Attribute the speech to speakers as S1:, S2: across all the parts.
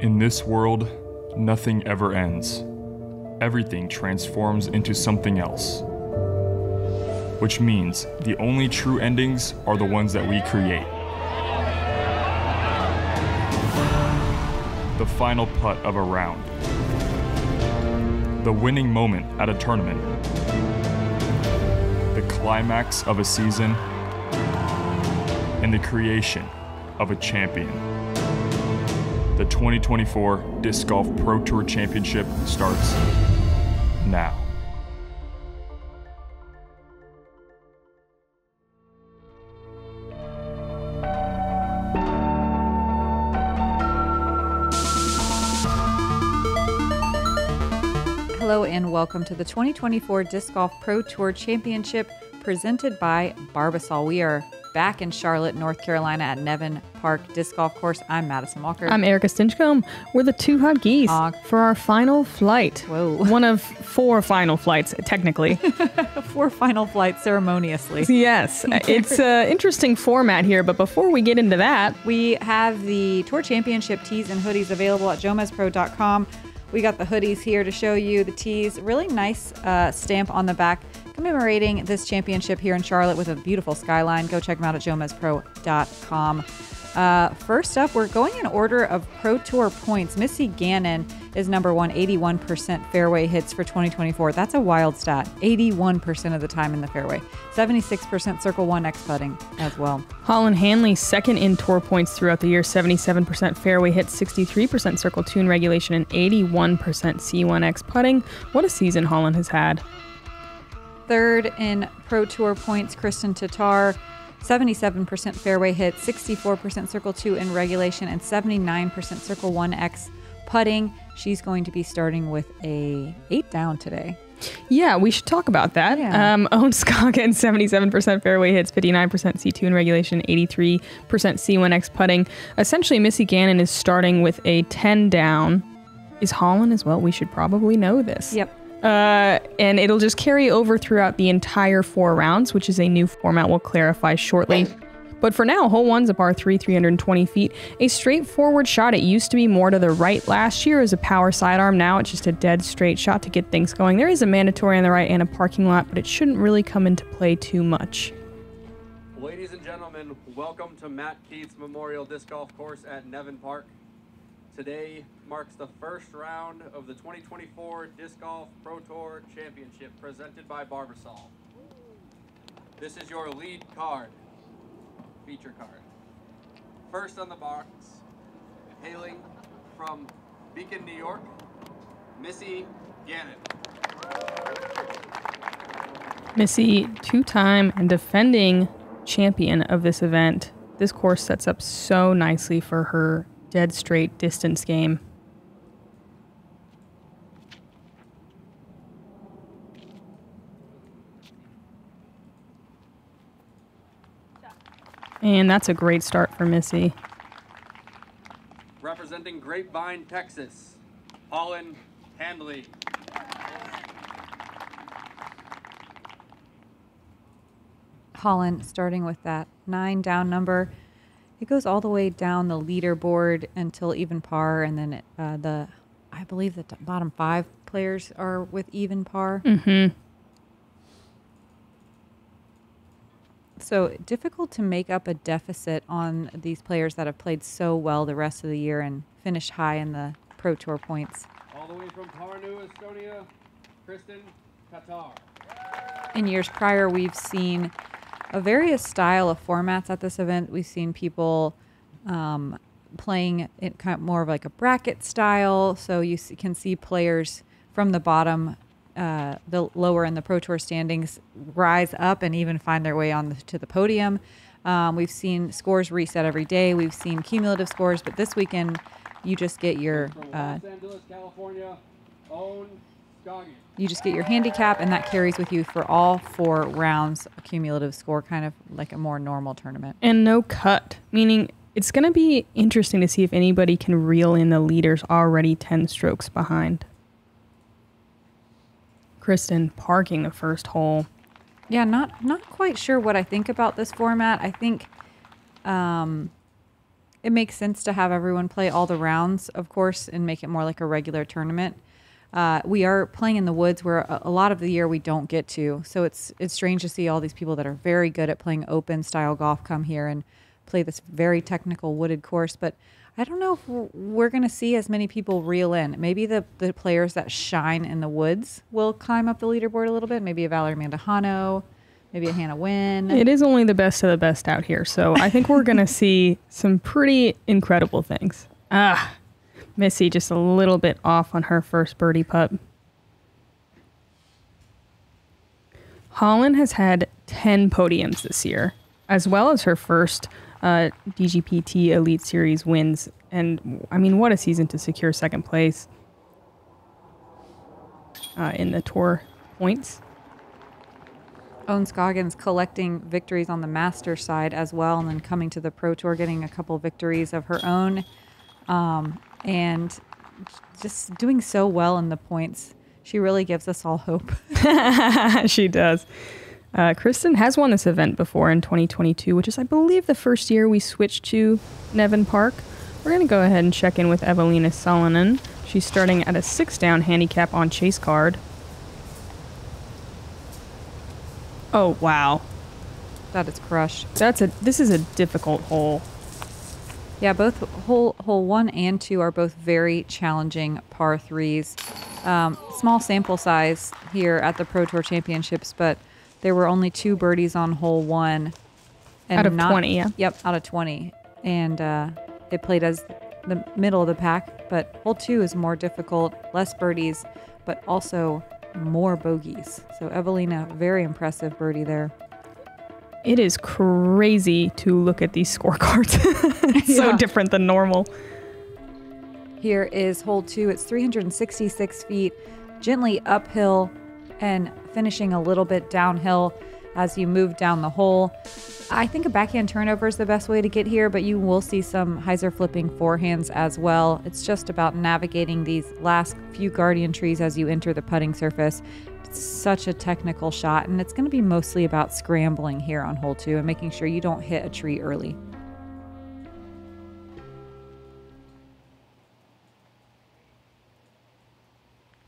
S1: In this world, nothing ever ends. Everything transforms into something else. Which means the only true endings are the ones that we create. The final putt of a round. The winning moment at a tournament. The climax of a season. And the creation of a champion. The 2024 Disc Golf Pro Tour Championship starts now.
S2: Hello and welcome to the 2024 Disc Golf Pro Tour Championship presented by Barbasol. We are back in Charlotte, North Carolina at Nevin Park Disc Golf Course. I'm Madison Walker.
S3: I'm Erika Stinchcomb. We're the two hot geese for our final flight.
S2: Whoa.
S3: One of 4 final flights, technically.
S2: 4 final flights ceremoniously.
S3: Yes. It's an interesting format here, but before we get into that,
S2: we have the Tour Championship tees and hoodies available at JomezPro.com. We got the hoodies here to show you the tees. Really nice stamp on the back commemorating this championship here in Charlotte with a beautiful skyline. Go check them out at JomezPro.com. First up, we're going in order of Pro Tour points. Missy Gannon is number 1, 81% fairway hits for 2024. That's a wild stat. 81% of the time in the fairway. 76% Circle 1X putting as well.
S3: Holyn Handley, second in tour points throughout the year. 77% fairway hits, 63% Circle 2 in regulation, and 81% C1X putting. What a season Holyn has had.
S2: Third in Pro Tour points, Kristin Tattar. 77% fairway hit, 64% Circle 2 in regulation, and 79% Circle 1X putting. She's going to be starting with a 8 down today.
S3: Yeah, we should talk about that.
S2: Yeah.
S3: Own Scoggins, 77% fairway hits, 59% C2 in regulation, 83% C1X putting. Essentially, Missy Gannon is starting with a 10 down. Is Holyn as well? We should probably know this.
S2: Yep.
S3: And it'll just carry over throughout the entire 4 rounds, which is a new format we'll clarify shortly. But for now, hole 1's a par 3, 320 feet. A straightforward shot. It used to be more to the right last year as a power sidearm. Now it's just a dead straight shot to get things going. There is a mandatory on the right and a parking lot, but it shouldn't really come into play too much.
S4: Ladies and gentlemen, welcome to Matt Keith's Memorial Disc Golf Course at Nevin Park. Today marks the first round of the 2024 Disc Golf Pro Tour Championship presented by Barbasol. This is your lead card, feature card. First on the box, hailing from Beacon, New York, Missy Gannon.
S3: Missy, 2-time and defending champion of this event. This course sets up so nicely for her dead straight distance game. And that's a great start for Missy.
S4: Representing Grapevine, Texas, Holyn Handley.
S2: Holyn starting with that 9 down number. It goes all the way down the leaderboard until even par, and then I believe that the bottom 5 players are with even par.
S3: Mm-hmm.
S2: So difficult to make up a deficit on these players that have played so well the rest of the year and finished high in the Pro Tour points.
S4: All the way from Tarnu, Estonia, Kristin, Tattar.
S2: In years prior, we've seen a various style of formats at this event. We've seen people playing it kind of more of like a bracket style. So you can see players from the bottom, the lower in the Pro Tour standings, rise up and even find their way on to the podium. We've seen scores reset every day. We've seen cumulative scores, but this weekend you just get your
S4: Los Angeles, California, own Scoggins.
S2: You just get your handicap, and that carries with you for all 4 rounds, a cumulative score, kind of like a more normal tournament.
S3: And no cut, meaning it's going to be interesting to see if anybody can reel in the leaders already 10 strokes behind. Kristin parking the first hole.
S2: Yeah, not quite sure what I think about this format. I think it makes sense to have everyone play all the rounds, of course, and make it more like a regular tournament. We are playing in the woods where a lot of the year we don't get to. So it's strange to see all these people that are very good at playing open style golf come here and play this very technical wooded course. But I don't know if we're going to see as many people reel in. Maybe the players that shine in the woods will climb up the leaderboard a little bit. Maybe a Valerie Mandahano, maybe a Hannah Wynn.
S3: It is only the best of the best out here. So I think we're going to see some pretty incredible things. Missy just a little bit off on her first birdie putt. Holyn has had 10 podiums this year, as well as her first DGPT Elite Series wins. And I mean, what a season to secure second place in the tour points.
S2: Scoggins collecting victories on the master side as well, and then coming to the Pro Tour, getting a couple victories of her own, and just doing so well in the points. She really gives us all hope.
S3: She does. Kristin has won this event before in 2022, which is, I believe, the first year we switched to Nevin Park. We're going to go ahead and check in with Evelina Salonen. She's starting at a 6-down handicap on chase card. Oh, wow.
S2: That is crushed.
S3: This is a difficult hole.
S2: Yeah, both hole 1 and 2 are both very challenging par 3s. Small sample size here at the Pro Tour Championships, but there were only 2 birdies on hole 1. And
S3: out of 20, yeah.
S2: Yep, out of 20. And it played as the middle of the pack, but hole 2 is more difficult, less birdies, but also more bogeys. So Evelina, very impressive birdie there.
S3: It is crazy to look at these scorecards. It's so different than normal.
S2: Here is hole 2. It's 366 feet, gently uphill and finishing a little bit downhill as you move down the hole. I think a backhand turnover is the best way to get here, but you will see some hyzer flipping forehands as well. It's just about navigating these last few guardian trees as you enter the putting surface. It's such a technical shot, and it's going to be mostly about scrambling here on hole 2 and making sure you don't hit a tree early.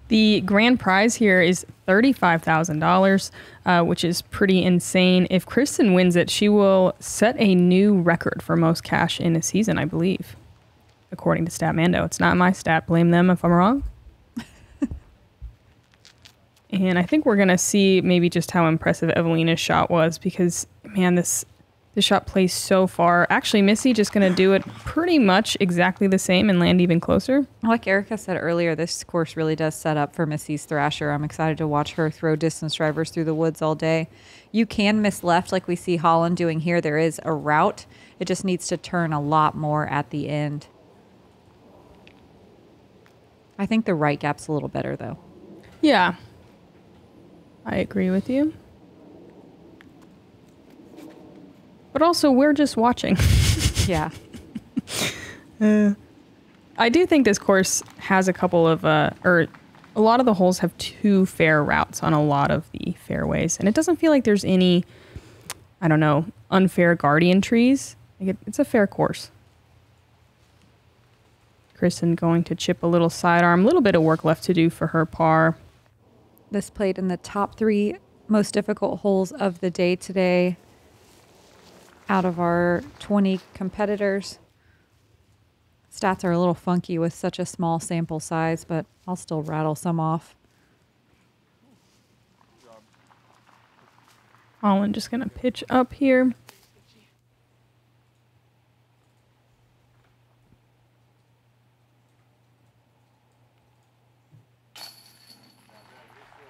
S3: The grand prize here is $35,000, which is pretty insane. If Kristin wins it, she will set a new record for most cash in a season, I believe, according to Statmando. It's not my stat. Blame them if I'm wrong. And I think we're going to see maybe just how impressive Evelina's shot was because, man, this shot plays so far. Actually, Missy just going to do it pretty much exactly the same and land even closer.
S2: Like Erika said earlier, this course really does set up for Missy's thrasher. I'm excited to watch her throw distance drivers through the woods all day. You can miss left like we see Holyn doing here. There is a route. It just needs to turn a lot more at the end. I think the right gap's a little better, though.
S3: Yeah. I agree with you. But also, we're just watching.
S2: Yeah.
S3: I do think this course has a couple of, or a lot of the holes have 2 fair routes on a lot of the fairways. And it doesn't feel like there's any, I don't know, unfair guardian trees. It's a fair course. Kristin going to chip a little sidearm. A little bit of work left to do for her par.
S2: This played in the top 3 most difficult holes of the day today out of our 20 competitors. Stats are a little funky with such a small sample size, but I'll still rattle some off.
S3: Holyn just going to pitch up here.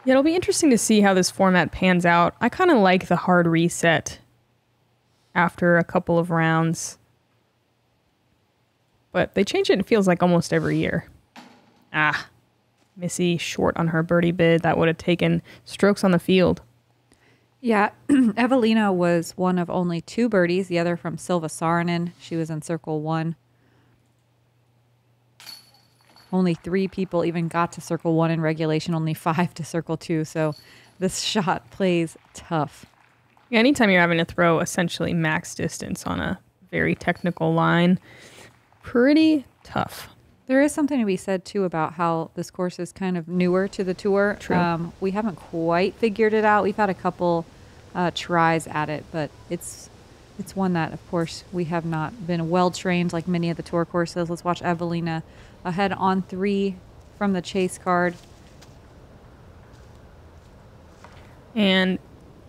S3: Yeah, it'll be interesting to see how this format pans out. I kind of like the hard reset after a couple of rounds. But they change it, it feels like almost every year. Missy short on her birdie bid. That would have taken strokes on the field.
S2: Yeah, Evelina was one of only 2 birdies, the other from Silva Saarinen. She was in circle 1. Only 3 people even got to circle 1 in regulation, only 5 to circle 2. So this shot plays tough.
S3: Yeah, anytime you're having to throw essentially max distance on a very technical line, pretty tough.
S2: There is something to be said, too, about how this course is kind of newer to the tour.
S3: True.
S2: We haven't quite figured it out. We've had a couple tries at it, but it's one that, of course, we have not been well-trained like many of the tour courses. Let's watch Evelina ahead on 3 from the chase card.
S3: And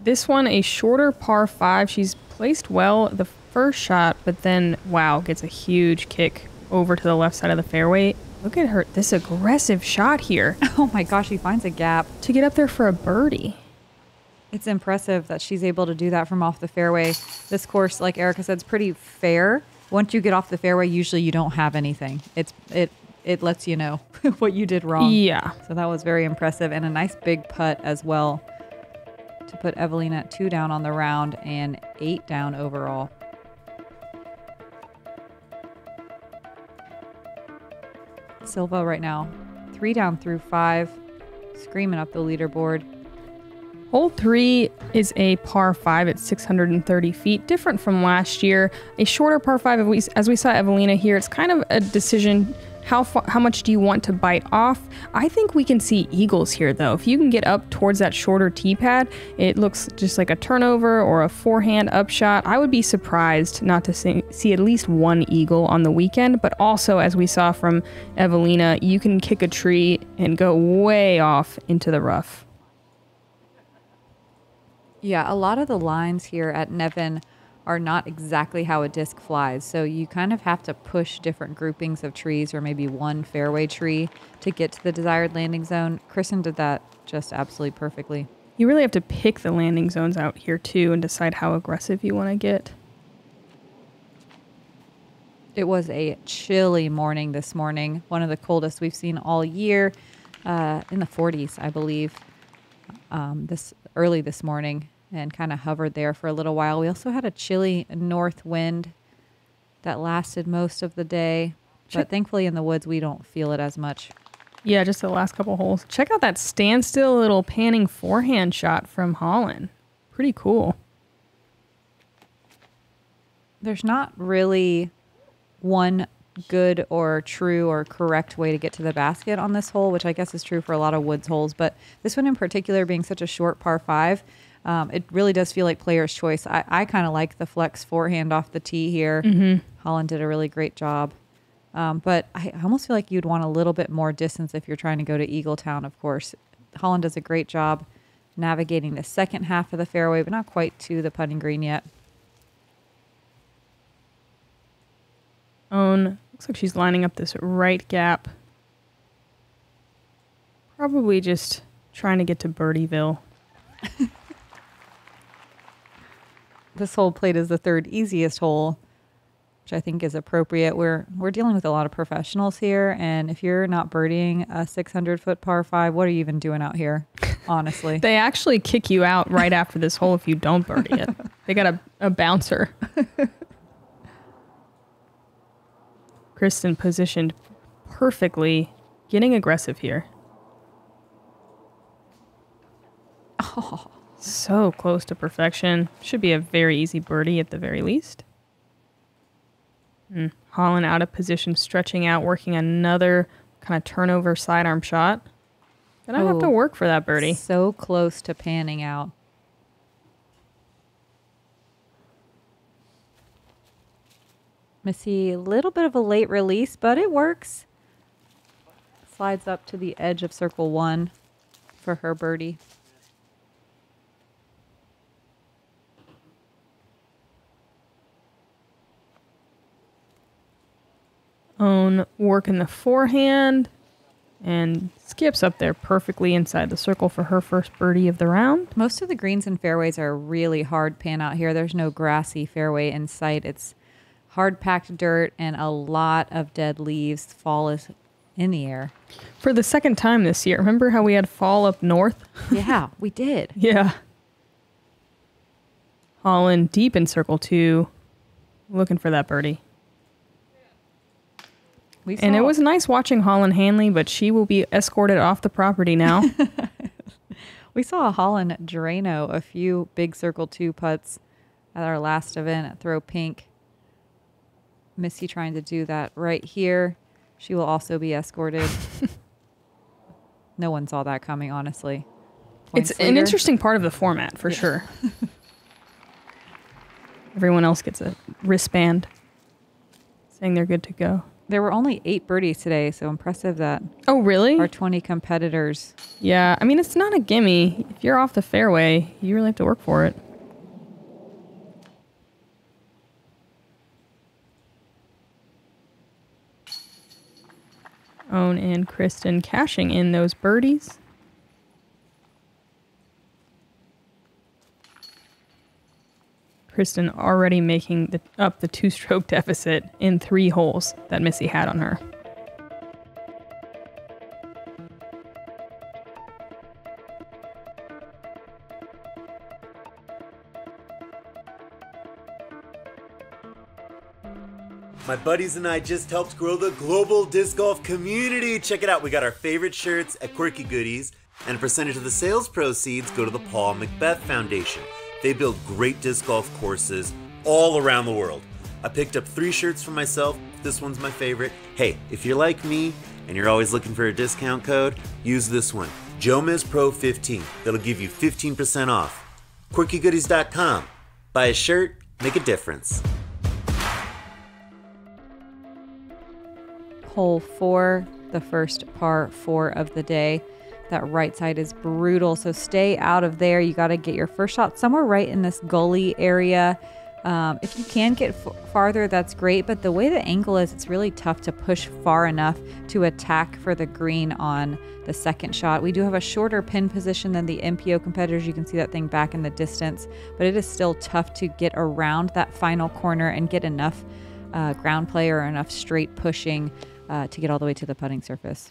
S3: this one, a shorter par 5. She's placed well the first shot, but then, wow, gets a huge kick over to the left side of the fairway. Look at her, this aggressive shot here.
S2: Oh my gosh, she finds a gap
S3: to get up there for a birdie.
S2: It's impressive that she's able to do that from off the fairway. This course, like Erika said, is pretty fair. Once you get off the fairway, usually you don't have anything. It lets you know what you did wrong.
S3: Yeah.
S2: So that was very impressive, and a nice big putt as well to put Evelina at 2 down on the round and 8 down overall. Silva right now 3 down through 5, screaming up the leaderboard.
S3: Hole 3 is a par 5 at 630 feet, different from last year. A shorter par 5, as we saw Evelina here, it's kind of a decision. How much do you want to bite off? I think we can see eagles here, though. If you can get up towards that shorter tee pad, it looks just like a turnover or a forehand upshot. I would be surprised not to see at least one eagle on the weekend, but also, as we saw from Evelina, you can kick a tree and go way off into the rough.
S2: Yeah, a lot of the lines here at Nevin are not exactly how a disc flies. So you kind of have to push different groupings of trees or maybe one fairway tree to get to the desired landing zone. Kristin did that just absolutely perfectly.
S3: You really have to pick the landing zones out here too and decide how aggressive you want to get.
S2: It was a chilly morning this morning, one of the coldest we've seen all year, in the 40s, I believe, early this morning. And kind of hovered there for a little while. We also had a chilly north wind that lasted most of the day. But thankfully in the woods, we don't feel it as much.
S3: Yeah, just the last couple holes. Check out that standstill little panning forehand shot from Holyn. Pretty cool.
S2: There's not really one good or true or correct way to get to the basket on this hole, which I guess is true for a lot of woods holes. But this one in particular, being such a short par 5, it really does feel like player's choice. I kind of like the flex forehand off the tee here. Holyn did a really great job. But I almost feel like you'd want a little bit more distance if you're trying to go to Eagletown, of course. Holyn does a great job navigating the second half of the fairway, but not quite to the putting green yet.
S3: Looks like she's lining up this right gap. Probably just trying to get to Birdieville.
S2: This hole played as the 3rd easiest hole, which I think is appropriate. We're dealing with a lot of professionals here, and if you're not birdieing a 600-foot par 5, what are you even doing out here, honestly?
S3: They actually kick you out right after this hole if you don't birdie it. They got a bouncer. Kristin positioned perfectly, getting aggressive here.
S2: Oh.
S3: So close to perfection. Should be a very easy birdie at the very least. Holyn out of position, stretching out, working another kind of turnover sidearm shot. Gonna have to work for that birdie.
S2: So close to panning out. Missy, a little bit of a late release, but it works. Slides up to the edge of circle 1 for her birdie.
S3: Working the forehand and skips up there perfectly inside the circle for her first birdie of the round.
S2: Most of the greens and fairways are really hard pan out here. There's no grassy fairway in sight. It's hard packed dirt and a lot of dead leaves. Fall is in the air.
S3: For the second time this year. Remember how we had fall up north?
S2: Yeah, we did.
S3: Yeah. Holyn deep in circle 2, looking for that birdie. And it was nice watching Holyn Handley, but she will be escorted off the property now.
S2: We saw Holyn Drano a few big circle 2 putts at our last event at Throw Pink. Missy trying to do that right here. She will also be escorted. No one saw that coming, honestly.
S3: It's an interesting part of the format, for sure. Everyone else gets a wristband saying they're good to go.
S2: There were only 8 birdies today, so impressive that.
S3: Oh, really?
S2: Our 20 competitors.
S3: Yeah, I mean, it's not a gimme. If you're off the fairway, you really have to work for it. Owen and Kristin cashing in those birdies. Kristin already making up the 2-stroke deficit in 3 holes that Missy had on her.
S5: My buddies and I just helped grow the global disc golf community. Check it out. We got our favorite shirts at Quirky Goodies, and a percentage of the sales proceeds go to the Paul Macbeth Foundation. They build great disc golf courses all around the world. I picked up 3 shirts for myself. This one's my favorite. Hey, if you're like me and you're always looking for a discount code, use this one, JomezPro 15. That'll give you 15% off. QuirkyGoodies.com. Buy a shirt, make a difference.
S2: Hole 4, the first par 4 of the day. That right side is brutal, so stay out of there. You got to get your first shot somewhere right in this gully area. If you can get farther, that's great, but the way the angle is, it's really tough to push far enough to attack for the green on the second shot. We do have a shorter pin position than the MPO competitors. You can see that thing back in the distance, but it is still tough to get around that final corner and get enough ground play or enough straight pushing to get all the way to the putting surface.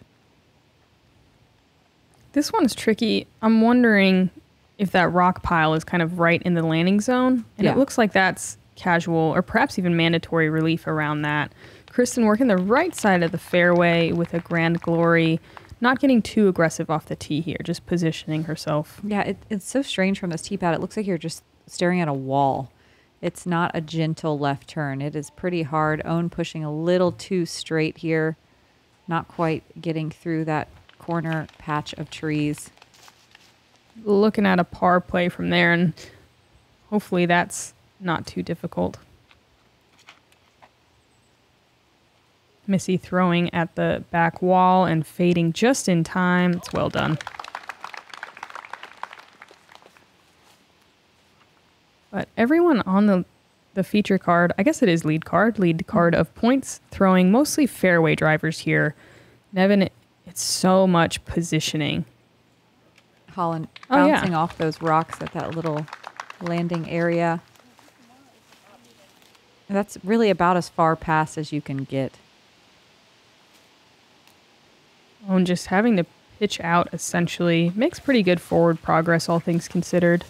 S3: This one's tricky. I'm wondering if that rock pile is kind of right in the landing zone. And it looks like that's casual or perhaps even mandatory relief around that. Kristin working the right side of the fairway with a Grand Glory, not getting too aggressive off the tee here, just positioning herself.
S2: Yeah, it's so strange from this tee pad. It looks like you're just staring at a wall. It's not a gentle left turn. It is pretty hard. Owen pushing a little too straight here. Not quite getting through that corner patch of trees.
S3: Looking at a par play from there, and hopefully that's not too difficult. Missy throwing at the back wall and fading just in time. It's well done. But everyone on the feature card, I guess it is lead card of points, throwing mostly fairway drivers here. Nevin, it's so much positioning.
S2: Holyn bouncing off those rocks at that little landing area. And that's really about as far past as you can get.
S3: Oh, and just having to pitch out essentially makes pretty good forward progress, all things considered.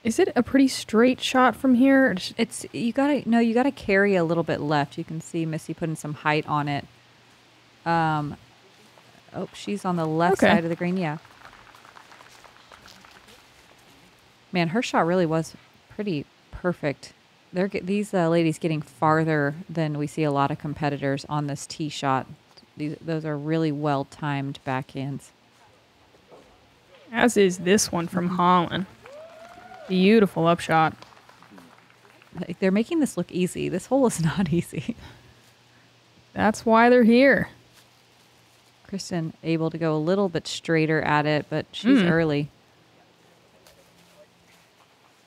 S3: Is it a pretty straight shot from here?
S2: It's you gotta carry a little bit left. You can see Missy putting some height on it. Oh, she's on the left side of the green. Yeah. Man, her shot really was pretty perfect. These ladies getting farther than we see a lot of competitors on this tee shot. Those are really well timed backhands.
S3: As is this one from Holyn. Beautiful upshot.
S2: They're making this look easy. This hole is not easy.
S3: That's why they're here.
S2: Kristin able to go a little bit straighter at it, but she's early.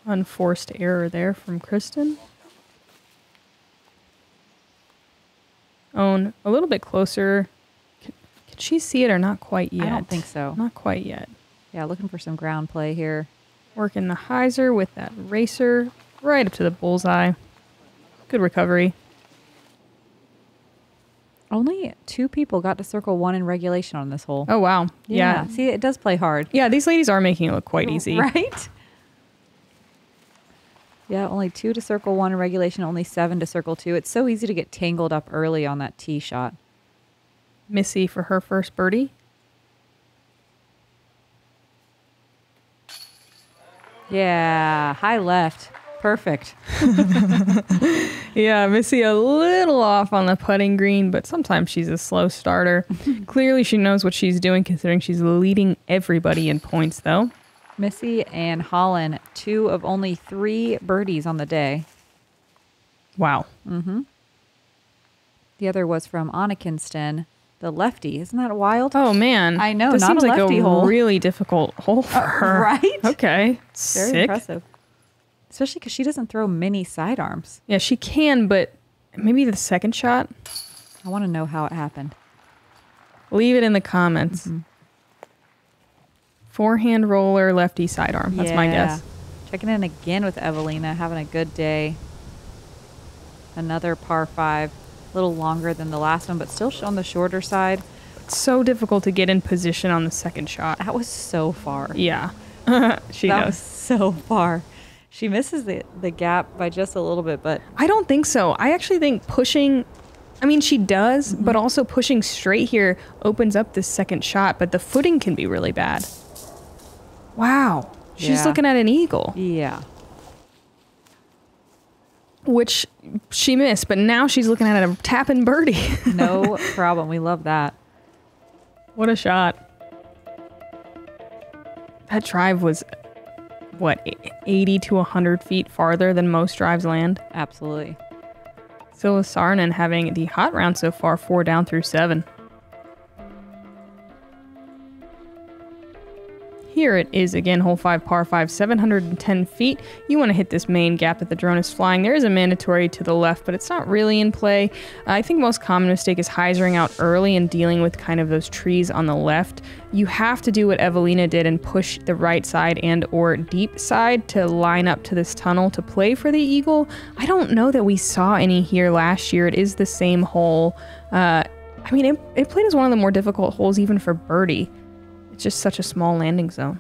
S3: Unforced error there from Kristin. Owen a little bit closer. Can she see it or not quite yet?
S2: I don't think so.
S3: Not quite yet.
S2: Yeah, looking for some ground play here.
S3: Working the hyzer with that racer right up to the bullseye. Good recovery.
S2: Only 2 people got to circle 1 in regulation on this hole.
S3: Oh, wow. Yeah.
S2: See, it does play hard.
S3: Yeah, these ladies are making it look quite easy.
S2: Right? Yeah, only 2 to circle 1 in regulation, only 7 to circle 2. It's so easy to get tangled up early on that tee shot.
S3: Missy for her first birdie. Yeah,
S2: high left. Perfect.
S3: Yeah, Missy a little off on the putting green, but sometimes she's a slow starter. Clearly she knows what she's doing considering she's leading everybody in points though.
S2: Missy and Holyn, 2 of only 3 birdies on the day.
S3: Wow.
S2: The other was from Anna Kristin, the lefty. Isn't that wild?
S3: Oh man.
S2: I know,
S3: This
S2: not
S3: seems
S2: a
S3: like
S2: lefty
S3: a
S2: hole.
S3: really difficult hole for her.
S2: Right?
S3: Okay.
S2: Very
S3: Sick.
S2: impressive. Especially because she doesn't throw many sidearms.
S3: Yeah, she can, but maybe the second shot?
S2: I want to know how it happened.
S3: Leave it in the comments. Forehand roller, lefty sidearm. That's my guess.
S2: Checking in again with Evelina, having a good day. Another par 5. A little longer than the last one, but still on the shorter side.
S3: It's so difficult to get in position on the second shot.
S2: That was so far.
S3: Yeah. She
S2: That
S3: knows.
S2: was so far. She misses the gap by just a little bit, but
S3: I don't think so. I actually think pushing, I mean, she does, but also pushing straight here opens up this second shot, but the footing can be really bad. Wow. She's
S2: Yeah.
S3: looking at an eagle,
S2: yeah.
S3: which she missed, but now she's looking at a tap-in birdie.
S2: No problem. We love that.
S3: What a shot. That drive was, what, 80 to 100 feet farther than most drives land?
S2: Absolutely.
S3: Silla Saarinen having the hot round so far, 4 down through 7. Here it is again, hole 5, par 5, 710 feet. You want to hit this main gap that the drone is flying. There is a mandatory to the left, but it's not really in play. I think most common mistake is hyzering out early and dealing with kind of those trees on the left. You have to do what Evelina did and push the right side and or deep side to line up to this tunnel to play for the eagle. I don't know that we saw any here last year. It is the same hole. I mean, it played as one of the more difficult holes even for birdie. It's just such a small landing zone.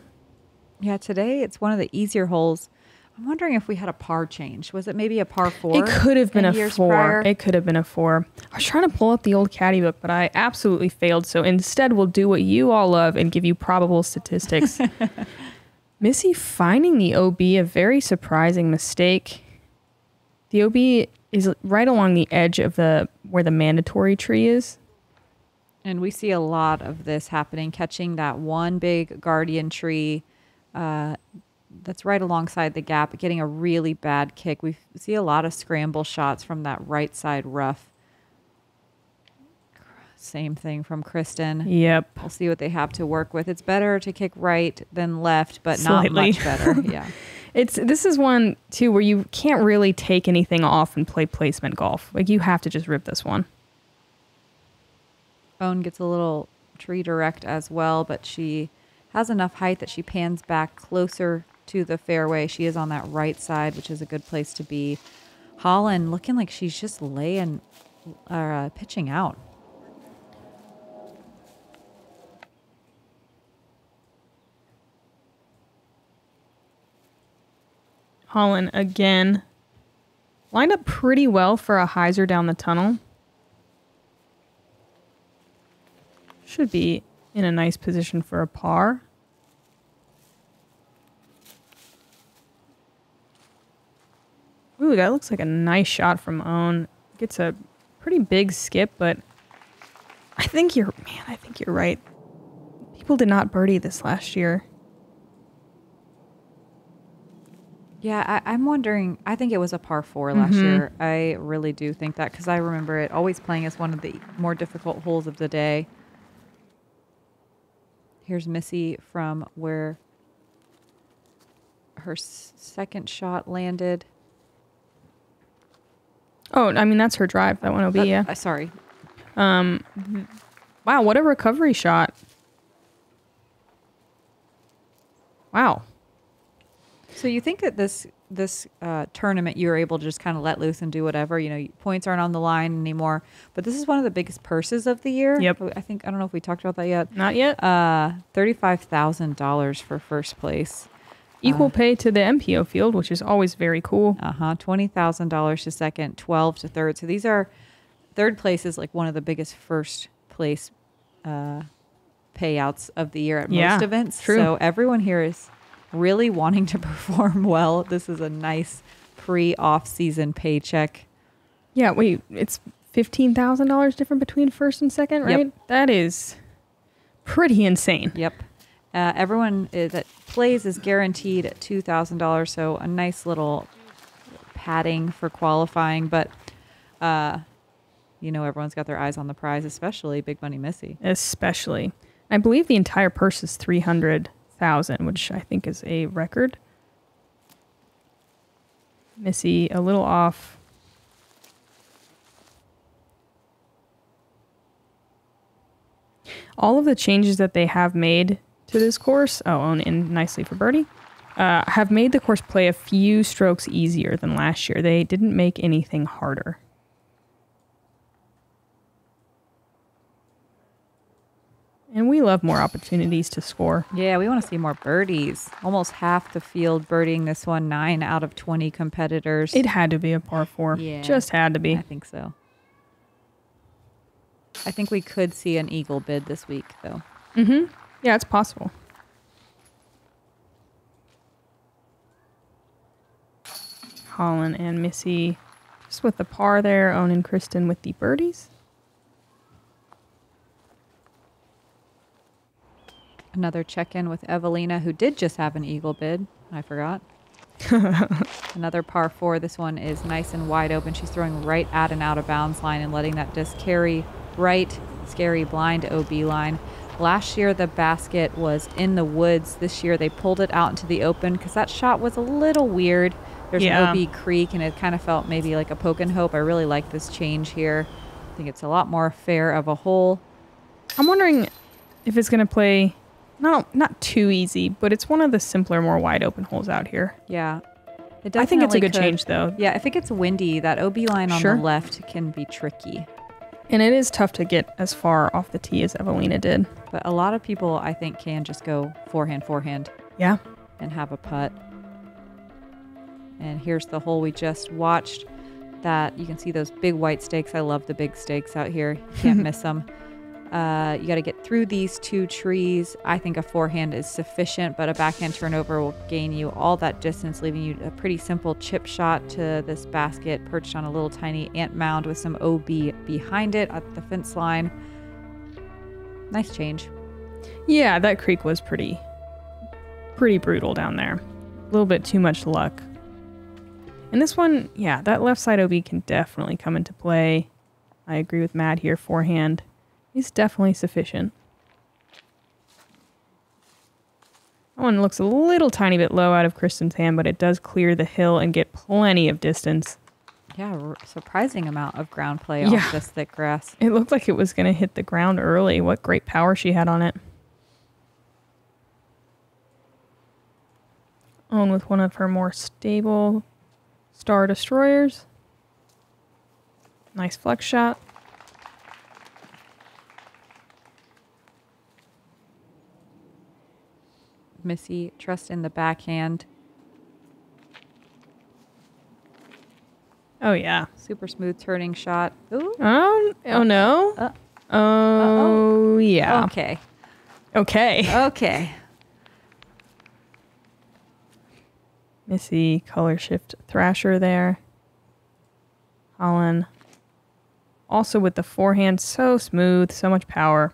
S2: Yeah, today it's one of the easier holes. I'm wondering if we had a par change. Was it maybe a par 4?
S3: It could have been
S2: in
S3: a
S2: years
S3: 4.
S2: prior?
S3: It could have been a 4. I was trying to pull up the old caddy book, but I absolutely failed. So instead, we'll do what you all love and give you probable statistics. Missy finding the OB, a very surprising mistake. The OB is right along the edge of where the mandatory tree is.
S2: And we see a lot of this happening, catching that one big guardian tree that's right alongside the gap, getting a really bad kick. We see a lot of scramble shots from that right side rough. Same thing from Kristin.
S3: Yep.
S2: We'll see what they have to work with. It's better to kick right than left, but
S3: Slightly.
S2: not much better. Yeah.
S3: This is one, too, where you can't really take anything off and play placement golf. Like, you have to just rip this one.
S2: Phone gets a little tree direct as well, but she has enough height that she pans back closer to the fairway. She is on that right side, which is a good place to be. Holyn looking like she's just laying or pitching out.
S3: Holyn again. Lined up pretty well for a hyzer down the tunnel. Should be in a nice position for a par. Ooh, that looks like a nice shot from Owen. Gets a pretty big skip, but I think you're right. People did not birdie this last year.
S2: Yeah, I'm wondering. I think it was a par 4 last year. I really do think that because I remember it always playing as one of the more difficult holes of the day. Here's Missy from where her second shot landed.
S3: Oh, I mean, that's her drive. That one will be, yeah.
S2: Sorry.
S3: Wow, what a recovery shot. Wow.
S2: So you think that this tournament you were able to just kind of let loose and do whatever, you know, points aren't on the line anymore, but this is one of the biggest purses of the year.
S3: Yep.
S2: I don't know if we talked about that yet.
S3: Not yet.
S2: $35,000 for first place.
S3: Equal pay to the MPO field, which is always very cool.
S2: $20,000 to second, 12 to third. So these are third place is like one of the biggest first place payouts of the year at most events.
S3: True.
S2: So everyone here is really wanting to perform well. This is a nice pre-off-season paycheck.
S3: Yeah, wait, it's $15,000 different between first and second, right?
S2: Yep.
S3: That is pretty insane.
S2: Yep. Everyone that plays is guaranteed $2,000, so a nice little padding for qualifying. But, everyone's got their eyes on the prize, especially Big Money Missy.
S3: Especially. I believe the entire purse is $300,000, which I think is a record. Missy a little off. All of the changes that they have made to this course, and nicely for birdie, have made the course play a few strokes easier than last year. They didn't make anything harder. And we love more opportunities to score.
S2: Yeah, we want to see more birdies. Almost half the field birdieing this one, 9 out of 20 competitors.
S3: It had to be a par 4.
S2: Yeah.
S3: Just had to be.
S2: I think so. I think we could see an eagle bid this week, though.
S3: Mm-hmm. Yeah, it's possible. Holyn and Missy just with the par there. Owen and Kristin with the birdies.
S2: Another check-in with Evelina, who did just have an eagle bid. I forgot. Another par 4. This one is nice and wide open. She's throwing right at an out-of-bounds line and letting that disc carry right, scary blind OB line. Last year, the basket was in the woods. This year, they pulled it out into the open because that shot was a little weird. There's an OB creek, and it kind of felt maybe like a poke and hope. I really like this change here. I think it's a lot more fair of a hole.
S3: I'm wondering if it's going to play... No, not too easy, but it's one of the simpler, more wide open holes out here.
S2: Yeah.
S3: I think it's a good change, though.
S2: Yeah, if it gets windy, that OB line on the left can be tricky.
S3: And it is tough to get as far off the tee as Evelina did.
S2: But a lot of people, I think, can just go forehand.
S3: Yeah.
S2: And have a putt. And here's the hole we just watched. That you can see those big white stakes. I love the big stakes out here. You can't miss them. You got to get through these 2 trees. I think a forehand is sufficient, but a backhand turnover will gain you all that distance, leaving you a pretty simple chip shot to this basket perched on a little tiny ant mound with some OB behind it at the fence line. Nice change. Yeah,
S3: that creek was pretty brutal down there. A little bit too much luck. And this one, yeah, that left side OB can definitely come into play. I agree with Matt here. Forehand is definitely sufficient. That one looks a little tiny bit low out of Kristin's hand, but it does clear the hill and get plenty of distance.
S2: Yeah, surprising amount of ground play off this thick grass.
S3: It looked like it was going to hit the ground early. What great power she had on it. On with one of her more stable Star Destroyers. Nice flex shot.
S2: Missy, trust in the backhand.
S3: Oh, yeah.
S2: Super smooth turning shot. Ooh.
S3: Oh no. Oh, yeah.
S2: Okay.
S3: Okay. Missy, color shift Thrasher there. Holyn. Also with the forehand, so smooth, so much power.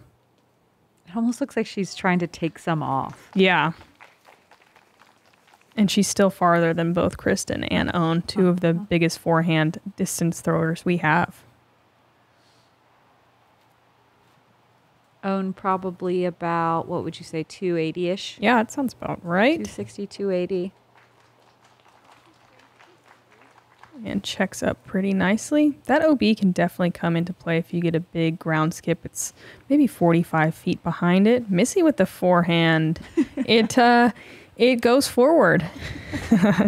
S2: It almost looks like she's trying to take some off.
S3: Yeah. And she's still farther than both Kristin and Owen, 2 of the biggest forehand distance throwers we have.
S2: Owen probably about, what would you say, 280-ish?
S3: Yeah, that sounds about right.
S2: 260, 280.
S3: And checks up pretty nicely. That OB can definitely come into play if you get a big ground skip. It's maybe 45 feet behind it. Missy with the forehand. It goes forward.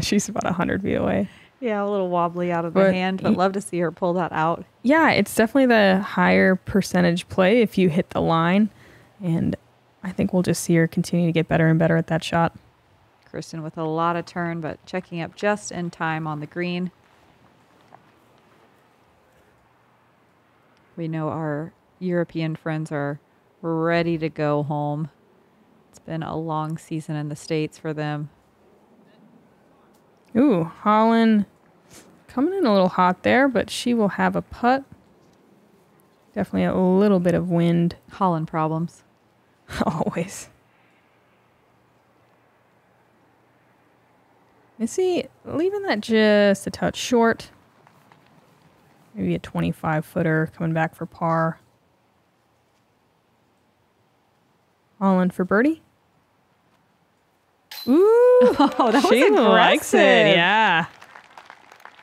S3: She's about 100 feet away.
S2: Yeah, a little wobbly out of the hand, but love to see her pull that out.
S3: Yeah, it's definitely the higher percentage play if you hit the line. And I think we'll just see her continue to get better and better at that shot.
S2: Kristin with a lot of turn, but checking up just in time on the green. We know our European friends are ready to go home. It's been a long season in the States for them.
S3: Ooh, Holyn coming in a little hot there, but she will have a putt. Definitely a little bit of wind.
S2: Holyn problems.
S3: Always. Missy leaving that just a touch short. Maybe a 25-footer coming back for par. Holyn for birdie. Ooh,
S2: oh, that was
S3: she
S2: aggressive.
S3: likes it. Yeah.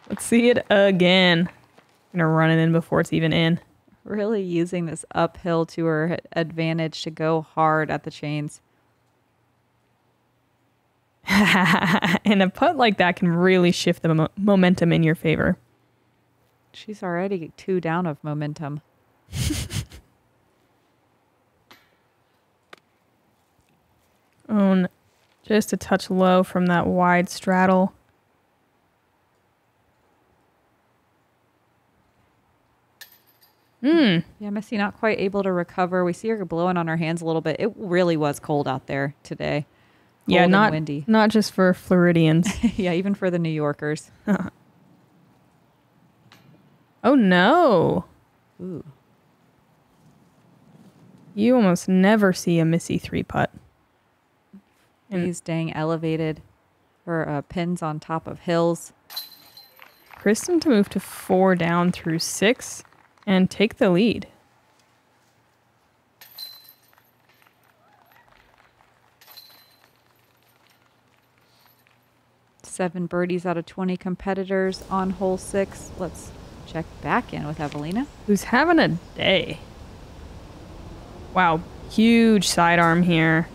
S3: Let's see it again. I'm gonna run it in before it's even in.
S2: Really using this uphill to her advantage to go hard at the chains.
S3: And a putt like that can really shift the momentum in your favor.
S2: She's already 2 down of momentum.
S3: Own just a touch low from that wide straddle.
S2: Yeah, Missy not quite able to recover. We see her blowing on her hands a little bit. It really was cold out there today.
S3: Yeah,
S2: Cold
S3: not
S2: and windy.
S3: not just for Floridians.
S2: Yeah, even for the New Yorkers.
S3: Oh no.
S2: Ooh.
S3: You almost never see a Missy 3-putt.
S2: These dang elevated or pins on top of hills.
S3: Kristin to move to 4 down through 6 and take the lead.
S2: Seven birdies out of 20 competitors on hole 6. Let's check back in with Evelina.
S3: Who's having a day. Wow, huge sidearm here.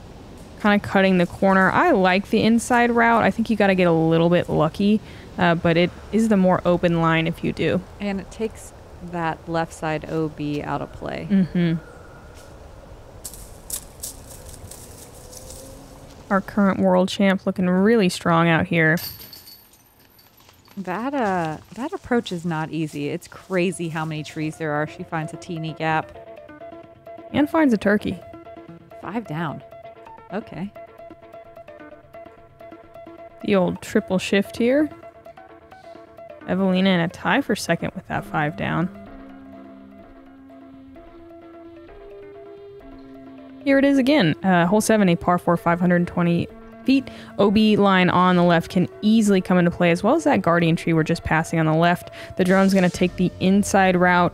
S3: Kind of cutting the corner. I like the inside route. I think you got to get a little bit lucky, but it is the more open line if you do.
S2: And it takes that left side OB out of play.
S3: Our current world champ looking really strong out here.
S2: That approach is not easy. It's crazy how many trees there are. She finds a teeny gap.
S3: And finds a turkey.
S2: 5 down. Okay.
S3: The old triple shift here. Evelina in a tie for second with that 5 down. Here it is again. Hole 7, a par 4, 520 feet. OB line on the left can easily come into play, as well as that guardian tree we're just passing on the left. The drone's going to take the inside route.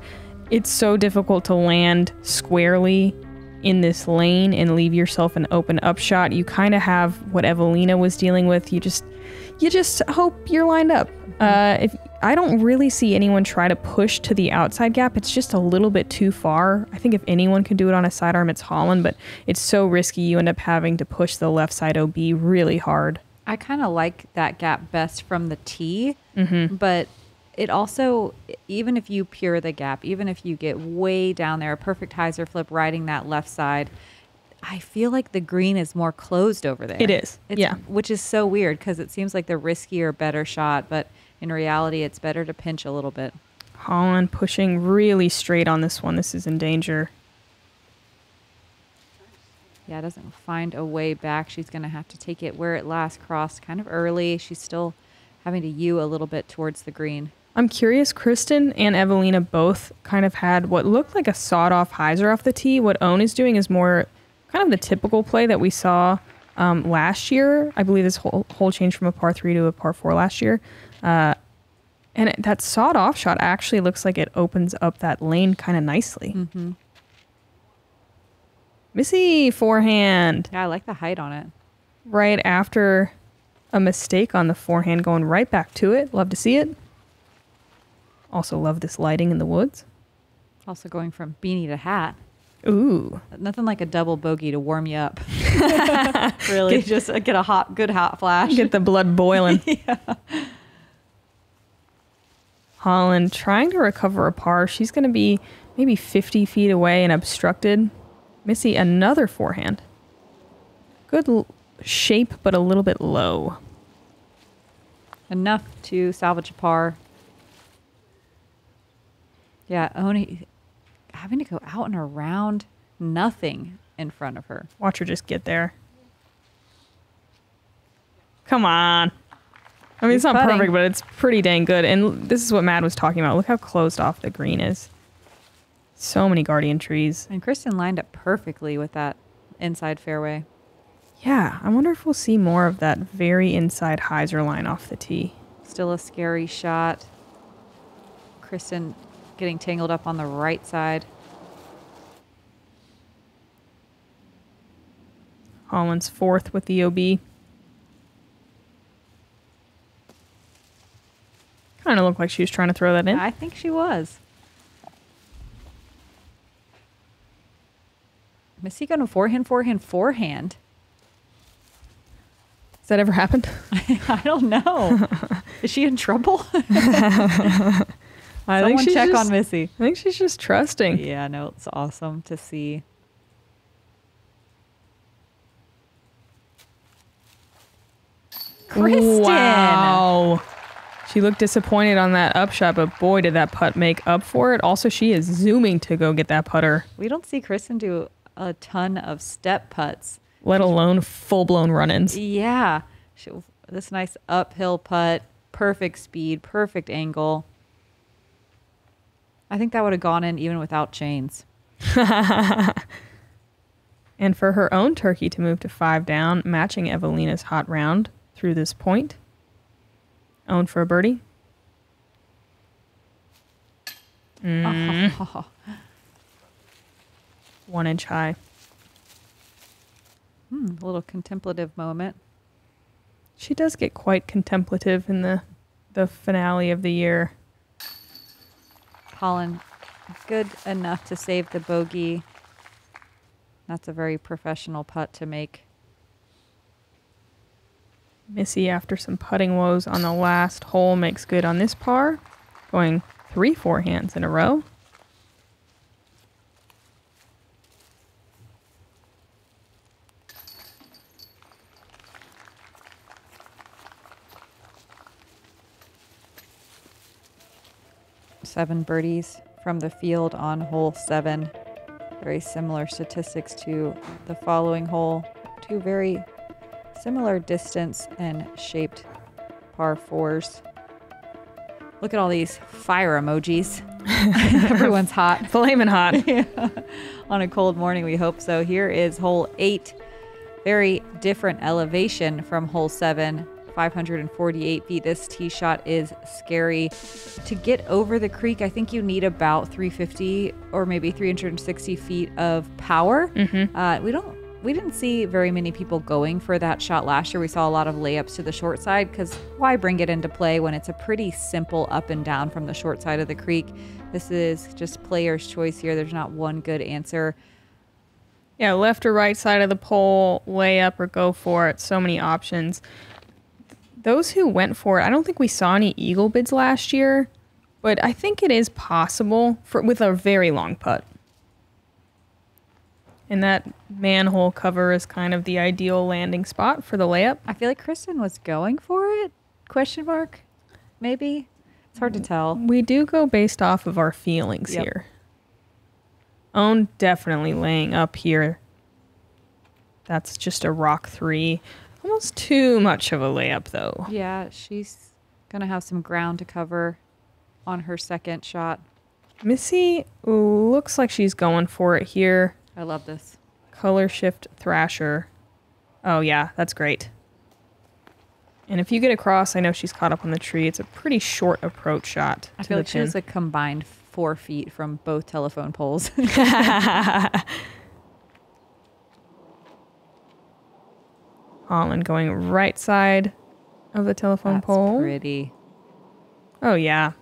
S3: It's so difficult to land squarely in this lane and leave yourself an open upshot. You kind of have what Evelina was dealing with. You just hope you're lined up. If I don't really see anyone try to push to the outside gap. It's just a little bit too far. I think if anyone can do it on a sidearm, it's Holyn, but it's so risky. You end up having to push the left side OB really hard.
S2: I kind of like that gap best from the tee, but it also, even if you pure the gap, even if you get way down there, a perfect hyzer flip riding that left side, I feel like the green is more closed over there.
S3: It is, yeah.
S2: Which is so weird because it seems like the riskier, better shot, but in reality, it's better to pinch a little bit.
S3: Holyn pushing really straight on this one. This is in danger.
S2: Yeah, doesn't find a way back. She's going to have to take it where it last crossed kind of early. She's still having to U a little bit towards the green.
S3: I'm curious, Kristin and Evelina both kind of had what looked like a sawed-off hyzer off the tee. What Own is doing is more kind of the typical play that we saw last year. I believe this whole change from a par 3 to a par 4 last year. And that sawed-off shot actually looks like it opens up that lane kind of nicely. Missy forehand.
S2: Yeah, I like the height on it.
S3: Right after a mistake on the forehand, going right back to it. Love to see it. Also love this lighting in the woods.
S2: Also going from beanie to hat.
S3: Ooh.
S2: Nothing like a double bogey to warm you up. Really. Just get a good hot flash.
S3: Get the blood boiling.
S2: Yeah.
S3: Holyn trying to recover a par. She's going to be maybe 50 feet away and obstructed. Missy, another forehand. Good shape, but a little bit low.
S2: Enough to salvage a par. Yeah, Oni having to go out and around, nothing in front of her.
S3: Watch her just get there. Come on. I mean, it's not
S2: putting.
S3: perfect, but it's pretty dang good. And this is what Matt was talking about. Look how closed off the green is. So many guardian trees.
S2: And Kristin lined up perfectly with that inside fairway.
S3: Yeah, I wonder if we'll see more of that very inside hyzer line off the tee.
S2: Still a scary shot. Kristin getting tangled up on the right side.
S3: Holyn's fourth with the OB. Kind of looked like she was trying to throw that in.
S2: I think she was. Missy going to forehand?
S3: Has that ever happened?
S2: I don't know. Is she in trouble?
S3: I
S2: Someone check on Missy.
S3: I think she's just trusting.
S2: Yeah, no, it's awesome to see. Kristin!
S3: Wow. She looked disappointed on that upshot, but boy, did that putt make up for it. Also, she is zooming to go get that putter.
S2: We don't see Kristin do a ton of step putts.
S3: Let alone full-blown run-ins.
S2: Yeah. This nice uphill putt, perfect speed, perfect angle. I think that would have gone in even without chains.
S3: And for her own turkey to move to 5 down, matching Evelina's hot round through this point. Owned for a birdie.
S2: Oh.
S3: 1 inch high.
S2: A little contemplative moment.
S3: She does get quite contemplative in the finale of the year.
S2: Holyn, good enough to save the bogey. That's a very professional putt to make.
S3: Missy, after some putting woes on the last hole, makes good on this par, going 3 forehands in a row.
S2: Seven birdies from the field on hole 7. Very similar statistics to the following hole. 2 very similar distance and shaped par 4s. Look at all these fire emojis. Everyone's hot.
S3: Flaming hot.
S2: Yeah. On a cold morning, we hope so. Here is hole 8. Very different elevation from hole 7. 548 feet. This tee shot is scary. To get over the creek, I think you need about 350 or maybe 360 feet of power. We didn't see very many people going for that shot last year. We saw a lot of layups to the short side because why bring it into play when it's a pretty simple up and down from the short side of the creek? This is just player's choice here. There's not one good answer.
S3: Yeah, left or right side of the pole, layup or go for it. So many options. Those who went for it, I don't think we saw any eagle bids last year, but I think it is possible with a very long putt. And that manhole cover is kind of the ideal landing spot for the layup.
S2: I feel like Kristin was going for it? Question mark? Maybe? It's hard to tell.
S3: We do go based off of our feelings here. Own definitely laying up here. That's just a rock 3. Almost too much of a layup, though.
S2: Yeah, she's going to have some ground to cover on her second shot.
S3: Missy looks like she's going for it here.
S2: I love this.
S3: Color shift thrasher. Oh, yeah, that's great. And if you get across, I know she's caught up on the tree. It's a pretty short approach shot.
S2: I feel like she was a combined 4 feet from both telephone poles.
S3: Holyn going right side of the telephone pole.
S2: That's pretty.
S3: Oh, yeah.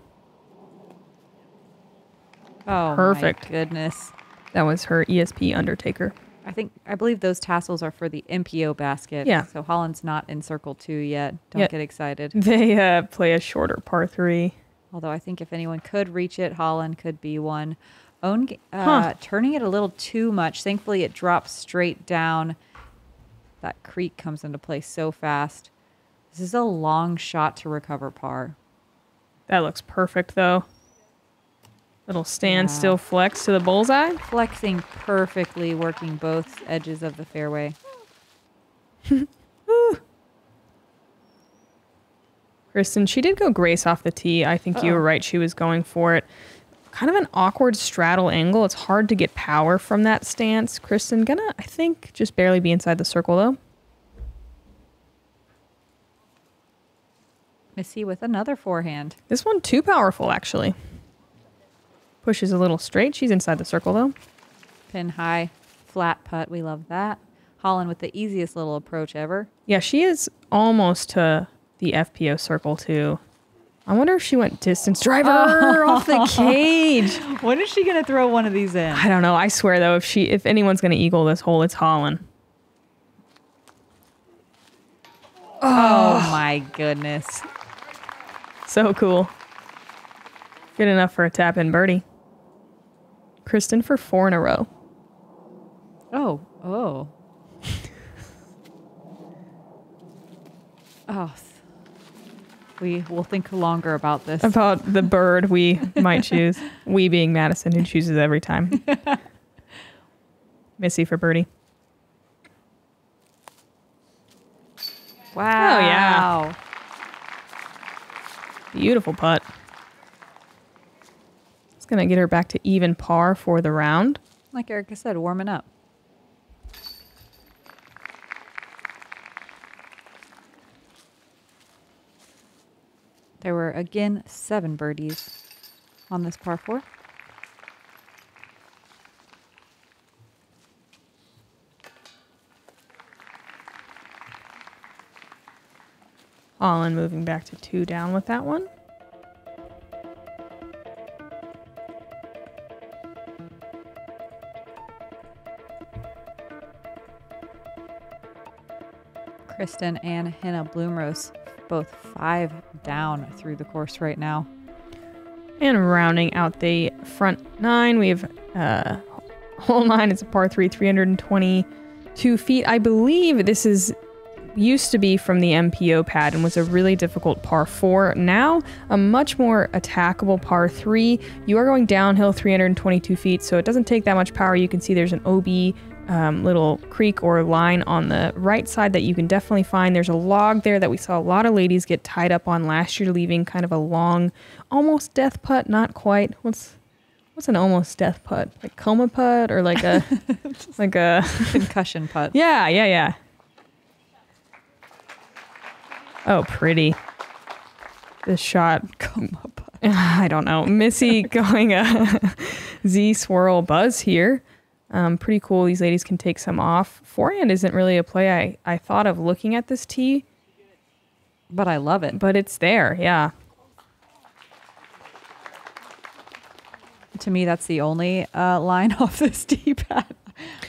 S2: Oh,
S3: perfect.
S2: My goodness.
S3: That was her ESP Undertaker.
S2: I believe those tassels are for the MPO basket.
S3: Yeah.
S2: So Holland's not in circle 2 yet. Don't get excited.
S3: They play a shorter par 3.
S2: Although I think if anyone could reach it, Holyn could be one. Turning it a little too much. Thankfully, it drops straight down. That creek comes into play so fast. This is a long shot to recover par.
S3: That looks perfect, though. Little standstill flex to the bullseye.
S2: Flexing perfectly, working both edges of the fairway.
S3: Kristin, she did go grace off the tee. I think you were right. She was going for it. Kind of an awkward straddle angle. It's hard to get power from that stance. Kristin gonna, I think, just barely be inside the circle though.
S2: Missy with another forehand.
S3: This one too powerful, actually. Pushes a little straight. She's inside the circle though.
S2: Pin high, flat putt. We love that. Holyn with the easiest little approach ever.
S3: Yeah, she is almost to the FPO circle too. I wonder if she went distance driver off the cage.
S2: When is she gonna throw one of these in?
S3: I don't know. I swear though, if anyone's gonna eagle this hole, it's Holyn.
S2: Oh my goodness.
S3: So cool. Good enough for a tap-in birdie. Kristin for 4 in a row.
S2: Oh. We will think longer about this.
S3: About the bird we might choose. We being Madison, who chooses every time. Missy for birdie.
S2: Wow.
S3: Oh, yeah. Beautiful putt. It's going to get her back to even par for the round.
S2: Like Erika said, warming up. There were, again, 7 birdies on this par 4.
S3: Holyn moving back to 2 down with that one.
S2: Kristin and Hannah Bloomrose both 5 down through the course right now.
S3: And rounding out the front 9, we have hole 9. It's a par 3, 322 feet. I believe this is used to be from the MPO pad and was a really difficult par 4. Now a much more attackable par 3. You are going downhill 322 feet, so it doesn't take that much power. You can see there's an OB little creek or line on the right side that you can definitely find. There's a log there that we saw a lot of ladies get tied up on last year, leaving kind of a long, almost death putt, not quite. What's an almost death putt? Like coma putt or like a like a
S2: concussion putt.
S3: Yeah. Oh, pretty. This shot.
S2: Coma putt.
S3: I don't know. Missy going a Z swirl buzz here. Pretty cool. These ladies can take some off. Forehand isn't really a play I thought of looking at this tee.
S2: But I love it.
S3: But it's there, yeah.
S2: To me, that's the only line off this tee pad.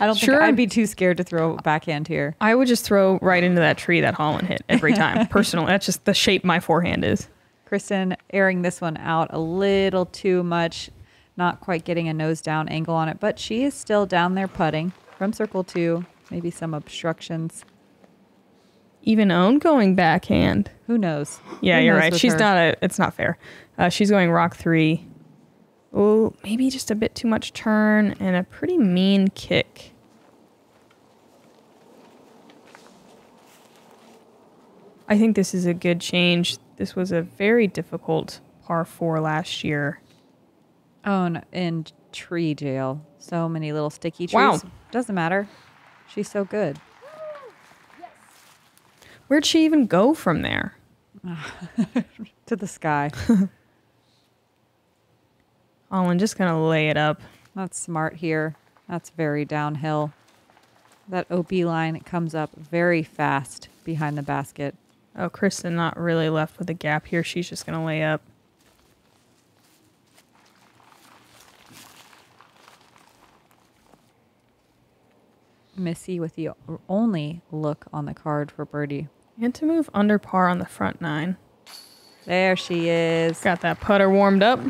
S2: I don't think
S3: Sure.
S2: I'd be too scared to throw backhand here.
S3: I would just throw right into that tree that Holyn hit every time. Personally, that's just the shape my forehand is.
S2: Kristin airing this one out a little too much. Not quite getting a nose down angle on it, but she is still down there putting from circle 2. Maybe some obstructions.
S3: Even Own going backhand.
S2: Who knows?
S3: Yeah,
S2: Who
S3: you're
S2: knows
S3: right.
S2: with
S3: She's
S2: her?
S3: not it's not fair. She's going rock 3. Oh, maybe just a bit too much turn and a pretty mean kick. I think this is a good change. This was a very difficult par 4 last year.
S2: Own in tree jail. So many little sticky trees.
S3: Wow.
S2: Doesn't matter. She's so good.
S3: Where'd she even go from there?
S2: To the sky.
S3: Holyn just gonna lay it up.
S2: That's smart here. That's very downhill. That OB line comes up very fast behind the basket.
S3: Oh, Kristin not really left with a gap here. She's just gonna lay up.
S2: Missy with the only look on the card for birdie.
S3: And to move under par on the front 9.
S2: There she is.
S3: Got that putter warmed up.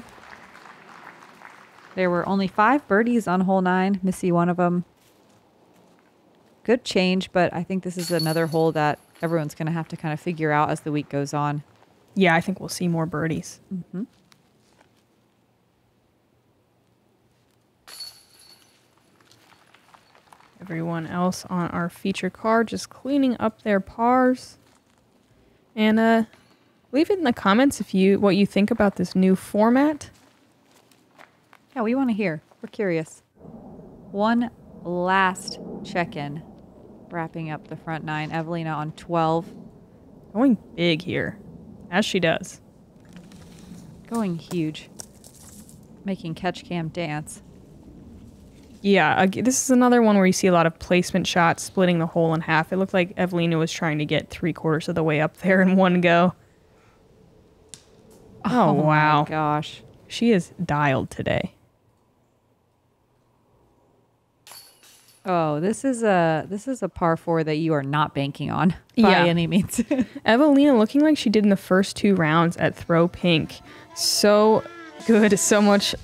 S2: There were only 5 birdies on hole 9. Missy one of them. Good change, but I think this is another hole that everyone's going to have to kind of figure out as the week goes on.
S3: Yeah, I think we'll see more birdies.
S2: Mm-hmm.
S3: Everyone else on our feature card just cleaning up their pars. And Leave it in the comments what you think about this new format.
S2: Yeah, we want to hear. We're curious. One last check-in. Wrapping up the front 9. Evelina on 12.
S3: Going big here, as she does.
S2: Going huge. Making catch cam dance.
S3: Yeah, this is another one where you see a lot of placement shots splitting the hole in half. It looked like Evelina was trying to get 3/4 of the way up there in one go. Oh wow.
S2: My gosh.
S3: She is dialed today.
S2: Oh, this is a par 4 that you are not banking on by any means.
S3: Evelina looking like she did in the first 2 rounds at Throw Pink. So good, so much,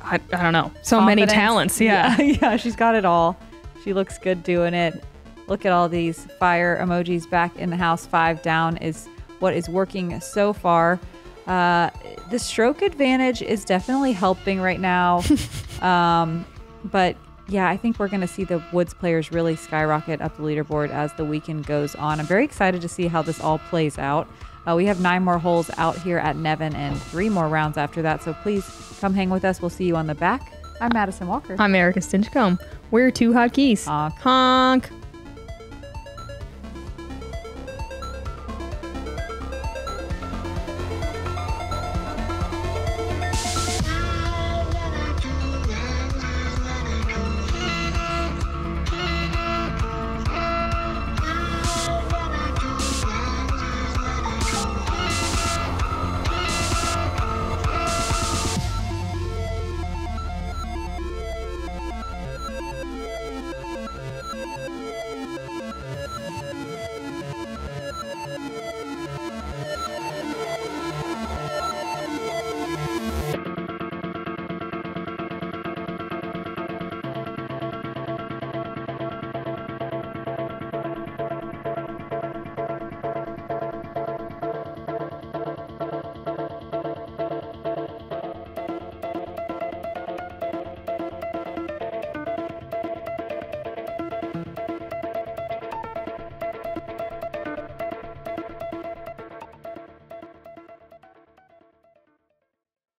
S3: I don't know, so
S2: Confidence.
S3: many talents. Yeah.
S2: Yeah, she's got it all. She looks good doing it. Look at all these fire emojis back in the house. 5 down is what is working so far. The stroke advantage is definitely helping right now. But yeah, I think we're going to see the Woods players really skyrocket up the leaderboard as the weekend goes on. I'm very excited to see how this all plays out. We have 9 more holes out here at Nevin and 3 more rounds after that. So please come hang with us. We'll see you on the back. I'm Madison Walker.
S3: I'm Erika Stinchcomb. We're 2 hot geese.
S2: Honk.
S3: Honk.